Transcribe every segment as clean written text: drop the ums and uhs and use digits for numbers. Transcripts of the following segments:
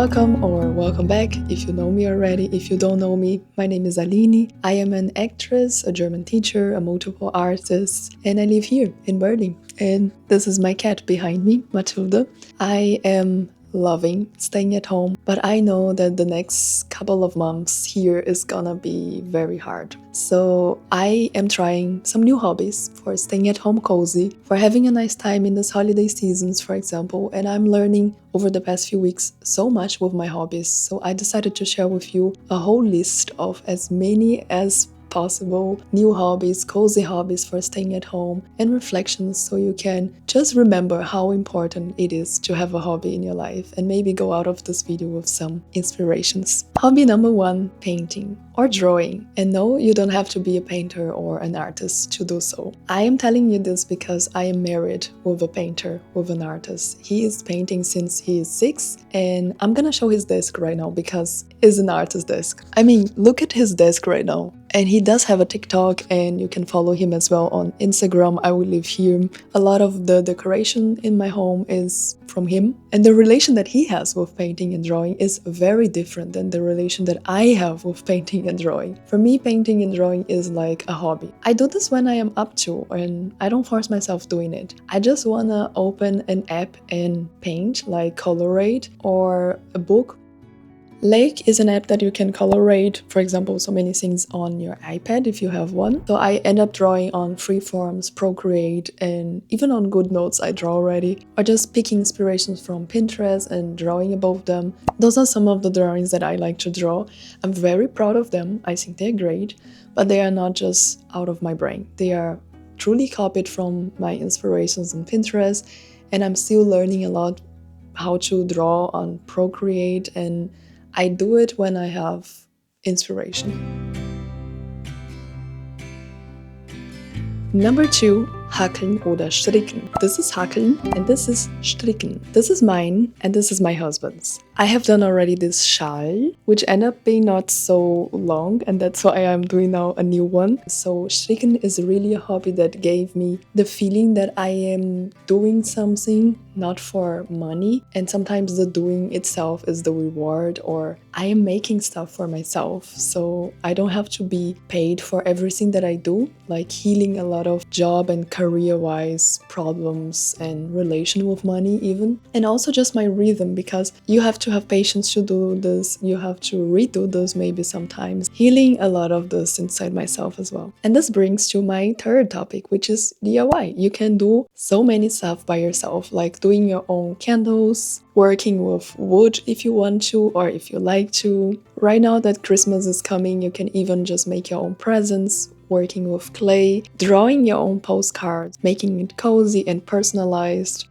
Welcome or welcome back if you know me already. If you don't know me, my name is Aline. I am an actress, a German teacher, a multiple artist, and I live here in Berlin. And this is my cat behind me, Matilda. I am loving staying at home, but I know that the next couple of months here is gonna be very hard. So I am trying some new hobbies for staying at home cozy, for having a nice time in this holiday seasons, for example, and I'm learning over the past few weeks so much with my hobbies. So I decided to share with you a whole list of as many as possible new hobbies, cozy hobbies for staying at home, and reflections so you can just remember how important it is to have a hobby in your life and maybe go out of this video with some inspirations. Hobby number 1, painting or drawing. And no, you don't have to be a painter or an artist to do so. I am telling you this because I am married with a painter, with an artist. He is painting since he is 6, and I'm gonna show his desk right now because it's an artist desk. I mean, look at his desk right now. And he does have a TikTok, and you can follow him as well on Instagram. I will leave here. A lot of the decoration in my home is from him. And the relation that he has with painting and drawing is very different than the relation that I have with painting and drawing. For me, painting and drawing is like a hobby. I do this when I am up to, and I don't force myself doing it. I just wanna open an app and paint, like Colorate or a book. Lake is an app that you can colorate, for example, so many things on your iPad if you have one. So I end up drawing on Freeforms, Procreate, and even on GoodNotes I draw already, or just picking inspirations from Pinterest and drawing above them. Those are some of the drawings that I like to draw. I'm very proud of them. I think they're great, but they are not just out of my brain. They are truly copied from my inspirations on Pinterest, and I'm still learning a lot how to draw on Procreate, and I do it when I have inspiration. Number 2, Hakeln oder Stricken. This is Hakeln and this is Stricken. This is mine and this is my husband's. I have done already this shawl, which ended up being not so long, and that's why I'm doing now a new one. So Stricken is really a hobby that gave me the feeling that I am doing something not for money, and sometimes the doing itself is the reward, or I am making stuff for myself, so I don't have to be paid for everything that I do, like healing a lot of job and career-wise problems and relation with money even, and also just my rhythm, because you have to have patience to do this, you have to redo this maybe sometimes, healing a lot of this inside myself as well. And this brings to my third topic, which is DIY. You can do so many stuff by yourself, like doing your own candles, working with wood if you want to or if you like to. Right now that Christmas is coming, you can even just make your own presents, working with clay, drawing your own postcards, making it cozy and personalized.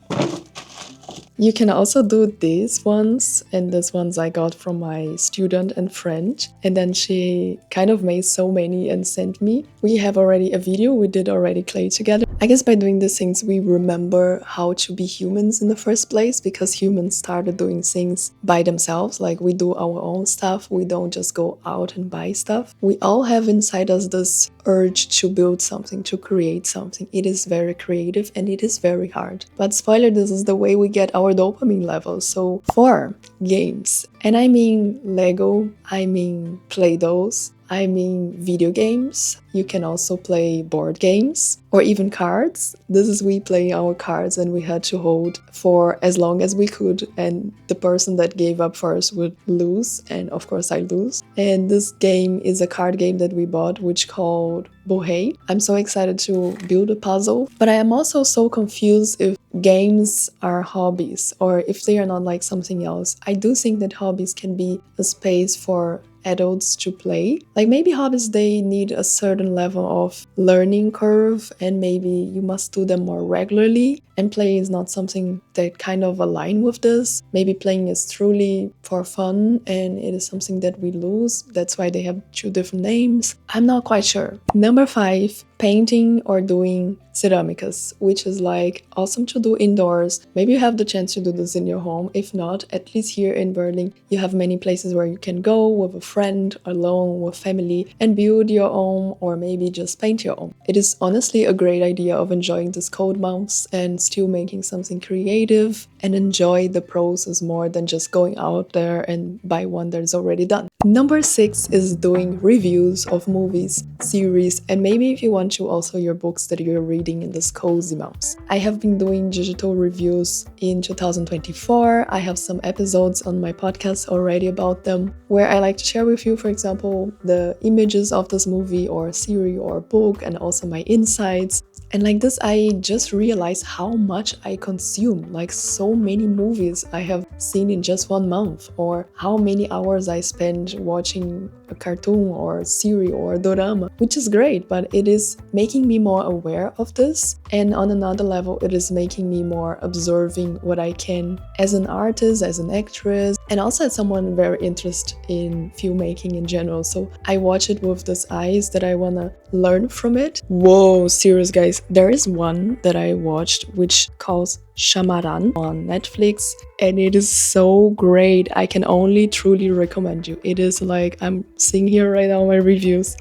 You can also do these ones, and these ones I got from my student and friend, and then she kind of made so many and sent me. We have already a video, we did already clay together. I guess by doing these things we remember how to be humans in the first place, because humans started doing things by themselves, like we do our own stuff, we don't just go out and buy stuff. We all have inside us this urge to build something, to create something. It is very creative and it is very hard. But spoiler, this is the way we get our dopamine levels. So for games, and I mean Lego, I mean Play-Dohs, I mean video games. You can also play board games or even cards. This is we playing our cards, and we had to hold for as long as we could, and the person that gave up first would lose, and of course I lose. And this game is a card game that we bought, which called Bohei. I'm so excited to build a puzzle, but I am also so confused if games are hobbies or if they are not like something else. I do think that hobbies can be a space for adults to play. Like maybe hobbies, they need a certain level of learning curve, and maybe you must do them more regularly, and play is not something that kind of align with this. Maybe playing is truly for fun and it is something that we lose. That's why they have 2 different names. I'm not quite sure. Number 5, painting or doing ceramicas, which is like awesome to do indoors. Maybe you have the chance to do this in your home. If not, at least here in Berlin, you have many places where you can go with a friend, alone, with family, and build your own, or maybe just paint your own. It is honestly a great idea of enjoying this cold months and still making something creative and enjoy the process more than just going out there and buy one that's already done. Number 6 is doing reviews of movies, series, and maybe if you want to, also your books that you're reading in this cozy mouse. I have been doing digital reviews in 2024. I have some episodes on my podcast already about them, where I like to share with you, for example, the images of this movie or series or book, and also my insights. And like this, I just realized how much I consume, like so many movies I have seen in just 1 month, or how many hours I spend watching a cartoon or series or dorama, which is great, but it is making me more aware of this. And on another level, it is making me more observing what I can as an artist, as an actress, and also as someone very interested in filmmaking in general. So I watch it with these eyes that I wanna learn from it. Whoa, serious guys. There is one that I watched which calls Shamaran on Netflix, and it is so great. I can only truly recommend you. It is like, I'm seeing here right now my reviews.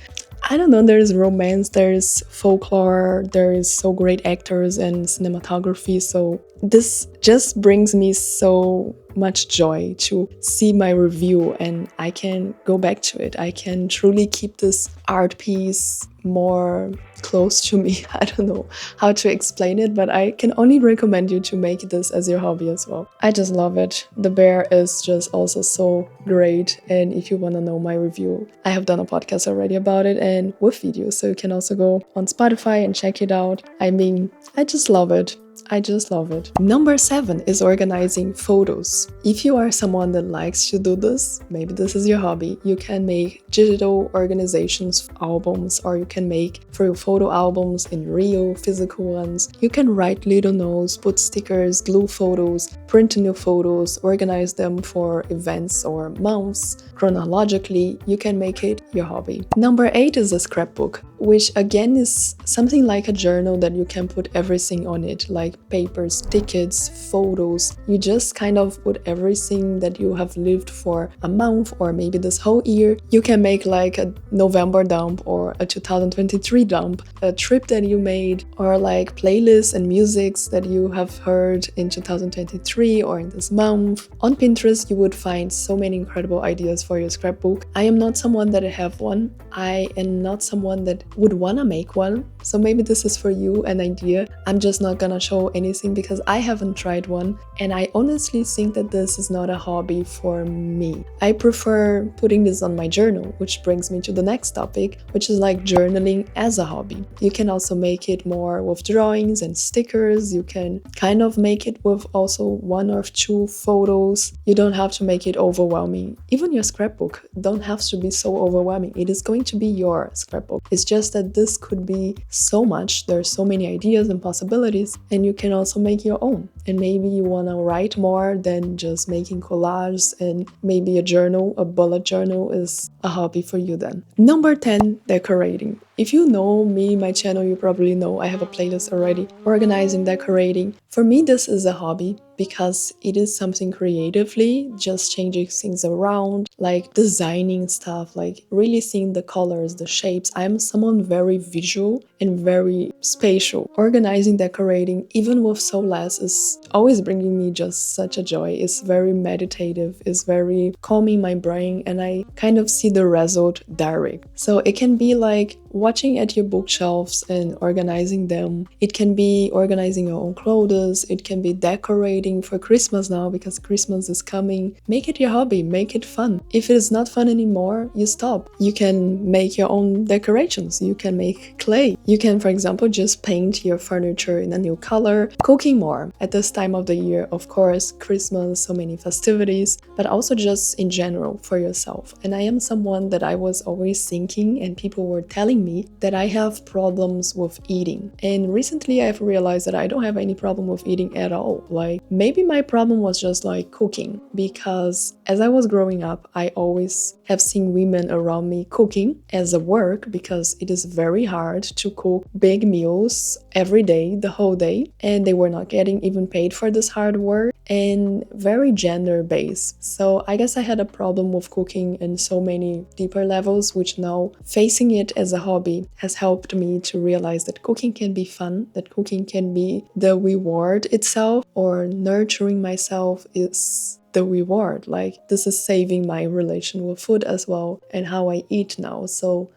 I don't know, there is romance, there is folklore, there is so great actors and cinematography. So this just brings me so much joy to see my review, and I can go back to it. I can truly keep this art piece more close to me. I don't know how to explain it, but I can only recommend you to make this as your hobby as well. I just love it. The bear is just also so great, and if you want to know my review, I have done a podcast already about it and with videos, so you can also go on Spotify and check it out. I mean, I just love it. I just love it. Number 7 is organizing photos. If you are someone that likes to do this, maybe this is your hobby, you can make digital organizations, albums, or you can make for your photo albums in real, physical ones. You can write little notes, put stickers, glue photos, print new photos, organize them for events or months. Chronologically, you can make it your hobby. Number 8 is a scrapbook, which again is something like a journal that you can put everything on it, like papers, tickets, photos. You just kind of put everything that you have lived for a month or maybe this whole year. You can make like a November dump or a 2023 dump, a trip that you made, or like playlists and musics that you have heard in 2023 or in this month. On Pinterest, you would find so many incredible ideas for your scrapbook. I am not someone that have one. I am not someone that would wanna make one. So maybe this is for you an idea. I'm just not gonna show anything because I haven't tried one, and I honestly think that this is not a hobby for me. I prefer putting this on my journal, which brings me to the next topic, which is like journaling as a hobby. You can also make it more with drawings and stickers. You can kind of make it with also 1 or 2 photos. You don't have to make it overwhelming. Even your scrapbook don't have to be so overwhelming. It is going to be your scrapbook. It's just that this could be so much. There's so many ideas and possibilities, and you can also make your own. And maybe you want to write more than just making collages, and maybe a journal, a bullet journal is a hobby for you then. Number 10, decorating. If you know me, my channel, you probably know I have a playlist already, organizing, decorating. For me, this is a hobby because it is something creatively, just changing things around, like designing stuff, like really seeing the colors, the shapes. I'm someone very visual and very spatial. Organizing, decorating, even with so less, is always bringing me just such a joy. It's very meditative, it's very calming my brain, and I kind of see the result direct. So it can be like watching at your bookshelves and organizing them. It can be organizing your own clothes. It can be decorating for Christmas now because Christmas is coming. Make it your hobby, make it fun. If it is not fun anymore, you stop. You can make your own decorations. You can make clay. You can, for example, just paint your furniture in a new color. Cooking more at this time of the year, of course, Christmas, so many festivities, but also just in general for yourself. And I am someone that I was always thinking, and people were telling me that I have problems with eating. And recently I've realized that I don't have any problem with eating at all. Like maybe my problem was just like cooking, because as I was growing up, I always have seen women around me cooking as a work, because it is very hard to cook big meals every day, the whole day, and they were not getting even paid for this hard work, and very gender based. So I guess I had a problem with cooking in so many deeper levels, which now facing it as a hobby has helped me to realize that cooking can be fun, that cooking can be the reward itself, or nurturing myself is the reward. Like, this is saving my relation with food as well and how I eat now. So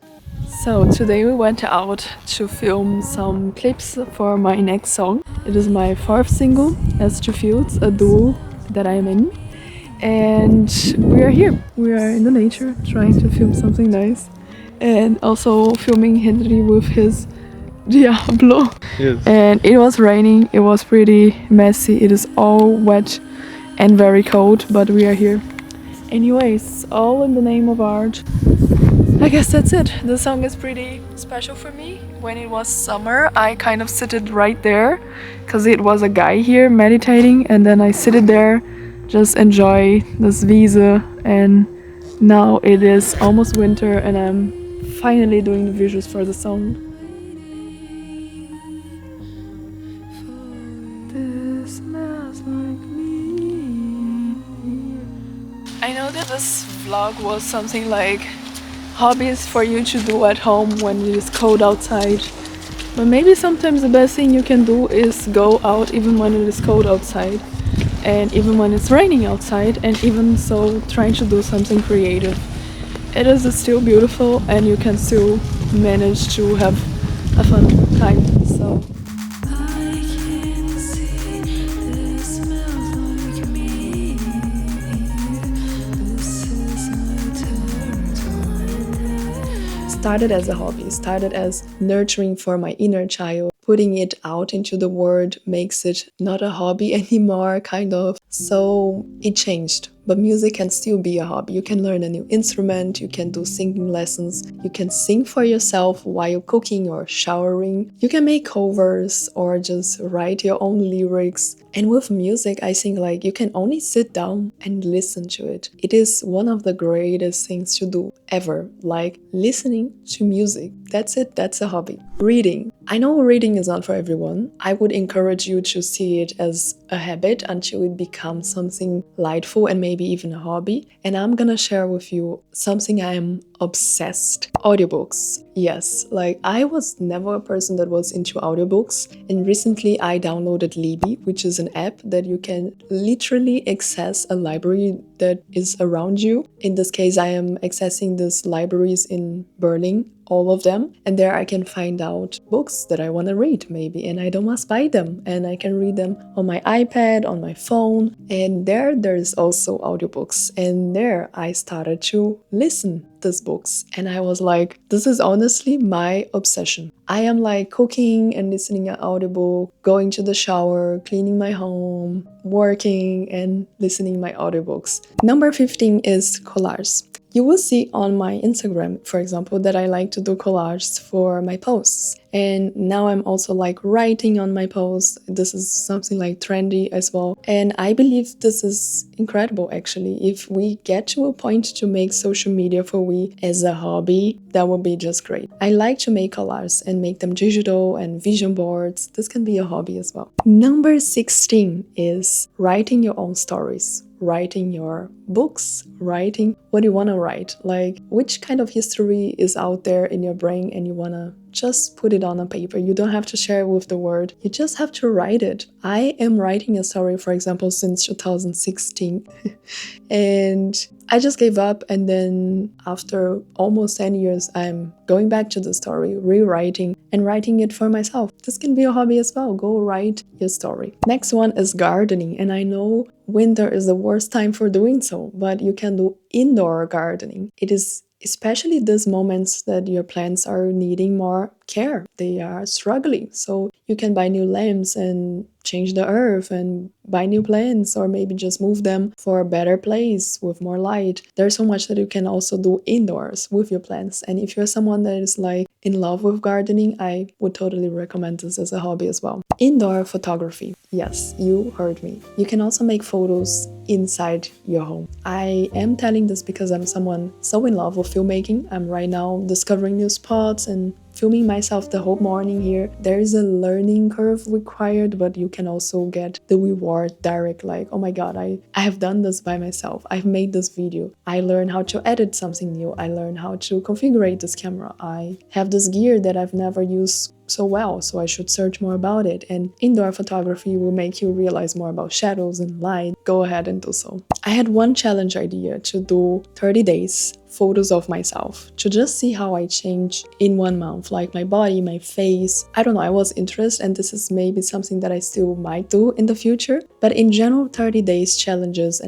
today we went out to film some clips for my next song. It is my fourth single, As Two Fields, a duo that I'm in. And we are here. We are in the nature trying to film something nice. And also filming Henry with his Diablo. Yes. And it was raining, it was pretty messy, it is all wet and very cold, but we are here. Anyways, all in the name of art. I guess that's it. The song is pretty special for me. When it was summer, I kind of sitted right there because it was a guy here meditating, and then I sitted there, just enjoy this Wiese, and now it is almost winter and I'm finally doing the visuals for the song. This smells like me. I know that this vlog was something like hobbies for you to do at home when it is cold outside. But maybe sometimes the best thing you can do is go out even when it is cold outside. And even when it's raining outside, and even so trying to do something creative. It is still beautiful and you can still manage to have a fun time. So started as a hobby, started as nurturing for my inner child. Putting it out into the world makes it not a hobby anymore, kind of. So it changed. But music can still be a hobby. You can learn a new instrument, you can do singing lessons, you can sing for yourself while cooking or showering. You can make covers or just write your own lyrics. And with music, I think like you can only sit down and listen to it. It is one of the greatest things to do ever, like listening to music. That's it, that's a hobby. Reading. I know reading is not for everyone. I would encourage you to see it as a habit until it becomes something lightful and maybe even a hobby. And I'm gonna share with you something I am obsessed. Audiobooks. Yes, like I was never a person that was into audiobooks, and recently I downloaded Libby, which is an app that you can literally access a library that is around you. In this case, I am accessing these libraries in Berlin, all of them, and there I can find out books that I want to read maybe, and I don't must buy them, and I can read them on my iPad, on my phone. And there's also audiobooks, and there I started to listen these books, and I was like, this is honestly my obsession. I am like cooking and listening an audiobook, going to the shower, cleaning my home, working and listening my audiobooks. Number 15 is collage. You will see on my Instagram, for example, that I like to do collages for my posts. And now I'm also like writing on my posts. This is something like trendy as well. And I believe this is incredible actually. If we get to a point to make social media for we as a hobby, that would be just great. I like to make collages and make them digital and vision boards. This can be a hobby as well. Number 16 is writing your own stories. Writing your books, writing what you want to write, like which kind of history is out there in your brain and you want to just put it on a paper. You don't have to share it with the world. You just have to write it. I am writing a story, for example, since 2016 and I just gave up, and then after almost 10 years, I'm going back to the story, rewriting and writing it for myself. This can be a hobby as well. Go write your story. Next one is gardening, and I know winter is the worst time for doing so, but you can do indoor gardening. It is especially these moments that your plants are needing more care. They are struggling. So you can buy new lamps and change the earth and buy new plants, or maybe just move them for a better place with more light. There's so much that you can also do indoors with your plants. And if you're someone that is like in love with gardening, I would totally recommend this as a hobby as well. Indoor photography. Yes, you heard me. You can also make photos inside your home. I am telling this because I'm someone so in love with filmmaking. I'm right now discovering new spots and filming myself the whole morning here. There is a learning curve required, but you can also get the reward direct, like, oh my god, I have done this by myself. I've made this video. I learned how to edit something new. I learned how to configure this camera. I have this gear that I've never used so well, so I should search more about it. And indoor photography will make you realize more about shadows and light. Go ahead and do so. I had one challenge idea to do 30 days photos of myself to just see how I change in 1 month, like my body, my face. I don't know, I was interested, and this is maybe something that I still might do in the future. But in general, 30 days challenges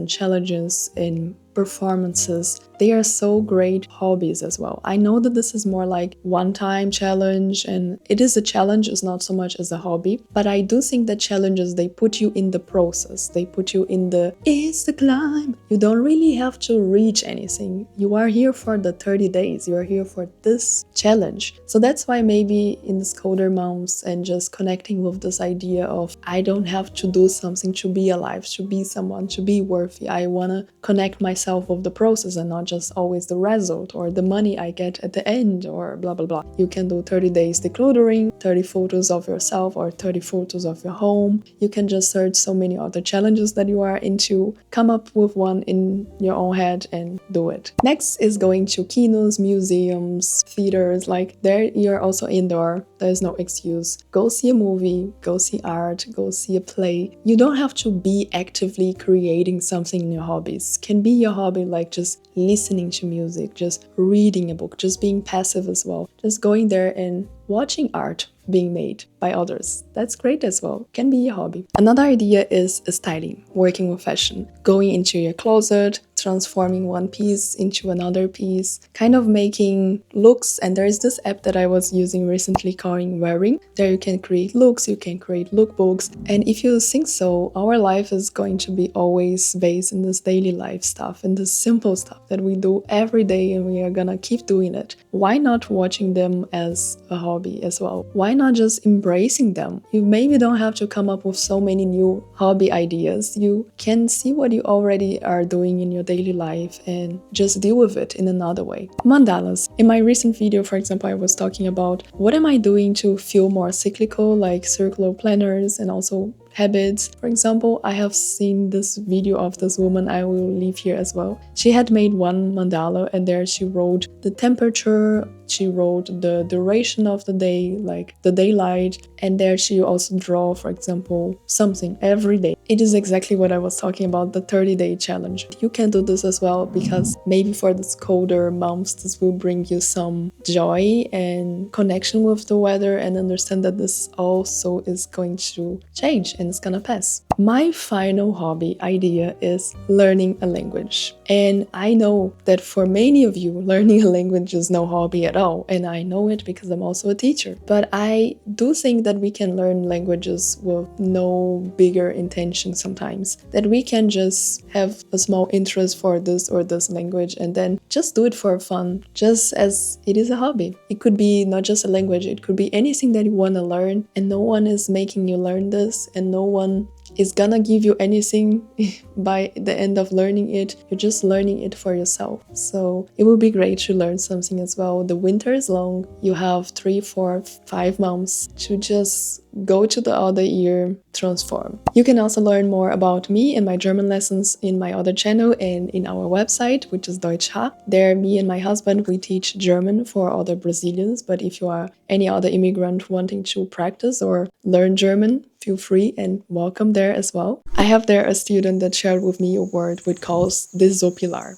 in performances, they are so great hobbies as well. I know that this is more like one-time challenge, and it is a challenge, it's not so much as a hobby, but I do think that challenges, they put you in the process, they put you in it's the climb. You don't really have to reach anything. You are here for the 30 days, you are here for this challenge. So that's why maybe in these colder months, and just connecting with this idea of I don't have to do something to be alive, to be someone, to be worthy. I want to connect myself with the process and not just always the result or the money I get at the end or blah blah blah. You can do 30 days decluttering, 30 photos of yourself or 30 photos of your home. You can just search so many other challenges that you are into, come up with one in your own head and do it. Next is going to kinos, museums, theaters. Like there you're also indoor, there's no excuse. Go see a movie, go see art, go see a play. You don't have to be actively creating something in your hobbies. Can be your hobby, like just listening to music, just reading a book, just being passive as well, just going there and watching art being made by others. That's great as well. Can be a hobby. Another idea is styling, working with fashion, going into your closet, transforming one piece into another piece, kind of making looks. And there is this app that I was using recently called Wearing. There you can create looks, you can create lookbooks. And if you think so, our life is going to be always based in this daily life stuff and this simple stuff that we do every day, and we are gonna keep doing it. Why not watching them as a hobby as well? Why not just embracing them? You maybe don't have to come up with so many new hobby ideas. You can see what you already are doing in your daily life and just deal with it in another way. Mandalas. In my recent video, for example, I was talking about what am I doing to feel more cyclical, like circular planners and also habits. For example, I have seen this video of this woman, I will leave here as well. She had made one mandala, and there she wrote the temperature, she wrote the duration of the day, like the daylight, and there she also draw, for example, something every day. It is exactly what I was talking about, the 30-day challenge. You can do this as well, because maybe for this colder months, this will bring you some joy and connection with the weather, and understand that this also is going to change and it's gonna pass. My final hobby idea is learning a language. And I know that for many of you, learning a language is no hobby at all. And I know it because I'm also a teacher. But I do think that we can learn languages with no bigger intention sometimes. That we can just have a small interest for this or this language and then just do it for fun, just as it is a hobby. It could be not just a language, it could be anything that you want to learn, and no one is making you learn this, and no one is gonna give you anything by the end of learning it. You're just learning it for yourself. So it will be great to learn something as well. The winter is long. You have 3, 4, 5 months to just go to the other ear, transform. You can also learn more about me and my German lessons in my other channel and in our website, which is Deutsch. There, me and my husband, we teach German for other Brazilians. But if you are any other immigrant wanting to practice or learn German, feel free and welcome there as well. I have there a student that shared with me a word which calls desopilar.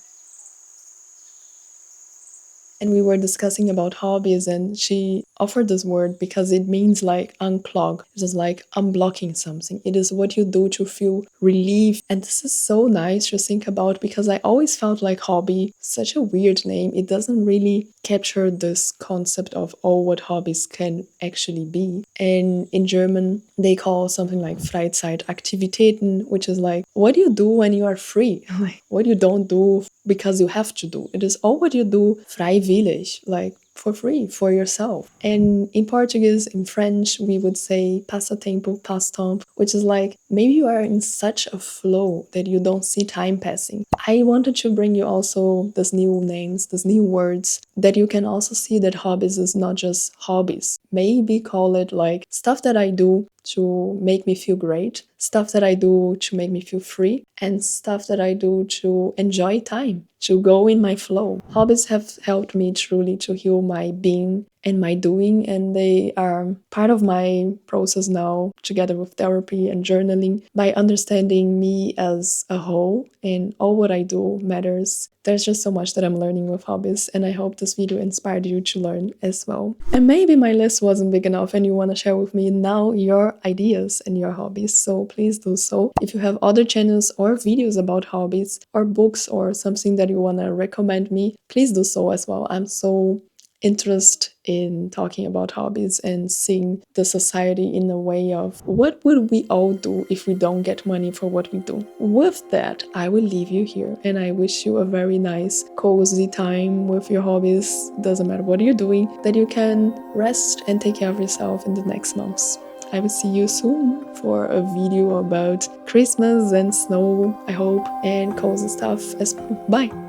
And we were discussing about hobbies, and she offered this word because it means like unclog. It is like unblocking something. It is what you do to feel relief. And this is so nice to think about, because I always felt like hobby, such a weird name. It doesn't really capture this concept of, oh, what hobbies can actually be. And in German, they call something like Freizeitaktivitäten, which is like what you do when you are free, like what you don't do because you have to do. It is all what you do freiwillig, like for free, for yourself. And in Portuguese, in French, we would say passatempo, pastime, which is like maybe you are in such a flow that you don't see time passing. I wanted to bring you also these new names, these new words that you can also see that hobbies is not just hobbies. Maybe call it like stuff that I do to make me feel great, stuff that I do to make me feel free, and stuff that I do to enjoy time, to go in my flow. Hobbies have helped me truly to heal my being and my doing, and they are part of my process now, together with therapy and journaling, by understanding me as a whole and all what I do matters. There's just so much that I'm learning with hobbies, and I hope this video inspired you to learn as well. And maybe my list wasn't big enough and you want to share with me now your ideas and your hobbies, so please do so. If you have other channels or videos about hobbies or books or something that you want to recommend me, please do so as well. I'm so interested in talking about hobbies and seeing the society in a way of what would we all do if we don't get money for what we do. With that, I will leave you here and I wish you a very nice, cozy time with your hobbies. Doesn't matter what you're doing, that you can rest and take care of yourself in the next months. I will see you soon for a video about Christmas and snow, I hope, and cozy stuff as well. Bye!